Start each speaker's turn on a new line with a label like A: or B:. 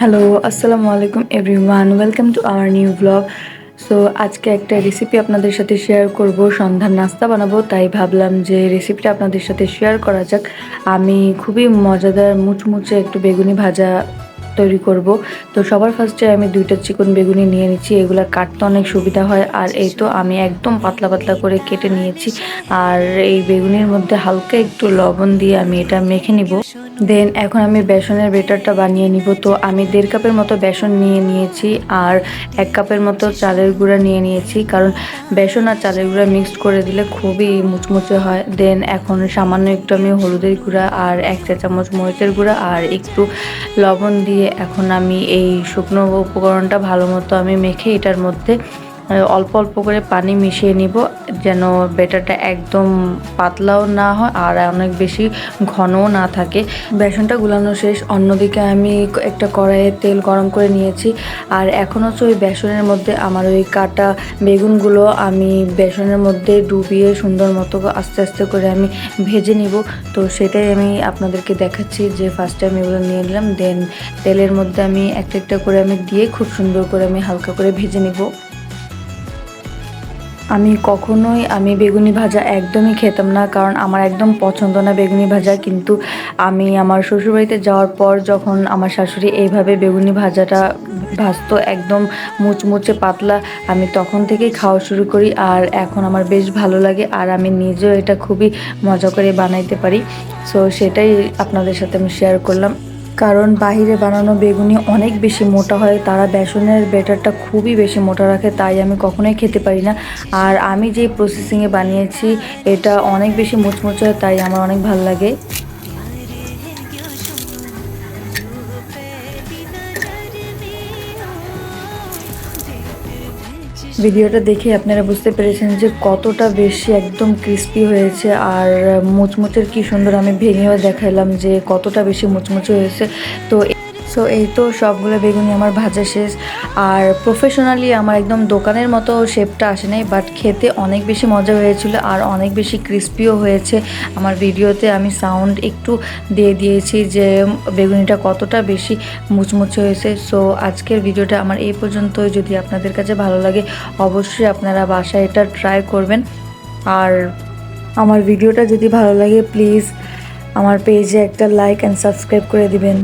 A: Hello, আসসালামু আলাইকুম everyone. Welcome to our new blog. So আজকে একটা রেসিপি আপনাদের সাথে শেয়ার করব। সন্ধ্যার নাস্তা বানাবো, তাই ভাবলাম যে রেসিপিটা আপনাদের সাথে শেয়ার করা যাক। আমি খুবই মজাদার মুচমুচে একটু বেগুনি ভাজা তৈরি করব। তো সবার ফার্স্টে আমি 2টা চিকন বেগুনি নিয়ে নিচ্ছি। এগুলো কাটতে অনেক সুবিধা হয়। আর এই তো আমি একদম পাতলা পাতলা করে কেটে নিয়েছি। আর এই বেগুনির মধ্যে হালকা একটু লবণ দিয়ে আমি এটা মেখে নিব। দেন এখন আমি বেসনের ব্যাটারটা বানিয়ে নিব। তো আমি 1.5 কাপের মতো বেসন নিয়ে নিয়েছি আর 1 কাপের মতো চালের গুঁড়া নিয়ে নিয়েছি, কারণ বেসন আর চালের গুঁড়া মিক্সড করে দিলে খুবই মুচমুচে হয়। দেন এখন সামান্য একটু আমি হলুদের গুঁড়া আর 1 চা চামচ মরিচের গুঁড়া আর একটু লবণ দিয়ে এখন আমি এই শুকনো উপকরণটা ভালো মতো আমি মেখে এটার মধ্যে অল্প অল্প করে পানি মিশিয়ে নিব, যেন ব্যাটারটা একদম পাতলাও না হয় আর অনেক বেশি ঘনও না থাকে। বেসনটা গুলানো শেষ। অন্যদিকে আমি একটা কড়াইয়ে তেল গরম করে নিয়েছি আর এখন হচ্ছে ওই বেসনের মধ্যে আমার ওই কাটা বেগুনগুলো আমি বেসনের মধ্যে ডুবিয়ে সুন্দর মতো আস্তে আস্তে করে আমি ভেজে নিব। তো সেটাই আমি আপনাদেরকে দেখাচ্ছি যে ফার্স্ট টাইম এগুলো নিয়ে নিলাম। দেন তেলের মধ্যে আমি একটা একটা করে আমি দিয়ে খুব সুন্দর করে আমি হালকা করে ভেজে নিব। আমি বেগুনি ভাজা একদমই খেতাম না, কারণ আমার একদম পছন্দ না বেগুনি ভাজা। কিন্তু আমি আমার শ্বশুরবাড়িতে যাওয়ার পর যখন আমার শাশুড়ি এইভাবে বেগুনি ভাজাটা ভাজতো একদম মুচমুচে পাতলা, আমি তখন থেকেই খাওয়া শুরু করি আর এখন আমার বেশ ভালো লাগে আর আমি নিজেও এটা খুবই মজা করে বানাইতে পারি। সো সেটাই আপনাদের সাথে আমি শেয়ার করলাম। কারণ বাহিরে বানানো বেগুনি অনেক বেশি মোটা হয়, তারা বেসনের ব্যাটারটা খুবই বেশি মোটা রাখে, তাই আমি কখনোই খেতে পারি না। আর আমি যে প্রসেসিংয়ে বানিয়েছি এটা অনেক বেশি মুচমুচে হয়, তাই আমার অনেক ভালো লাগে। ভিডিওটা দেখে আপনারা বুঝতে পেরেছেন যে কতটা বেশি একদম ক্রিস্পি হয়েছে আর মুচমুচের কি সুন্দর আমি ভেঙেও দেখাইলাম যে কতটা বেশি মুচমুচে হয়েছে। তো এই তো সবগুলো বেগুনি আমার ভাজা শেষ। আর প্রফেশনালি আমার একদম দোকানের মতো শেপটা আসে নাই, বাট খেতে অনেক বেশি মজা হয়েছিল আর অনেক বেশি ক্রিস্পিও হয়েছে। আমার ভিডিওতে আমি সাউন্ড একটু দিয়ে দিয়েছি যে বেগুনিটা কতটা বেশি মুচমুচে হয়েছে। সো আজকের ভিডিওটা আমার এই পর্যন্তই। যদি আপনাদের কাছে ভালো লাগে অবশ্যই আপনারা বাসায় এটা ট্রাই করবেন। আর আমার ভিডিওটা যদি ভালো লাগে প্লিজ আমার পেজে একটা লাইক অ্যান্ড সাবস্ক্রাইব করে দিবেন।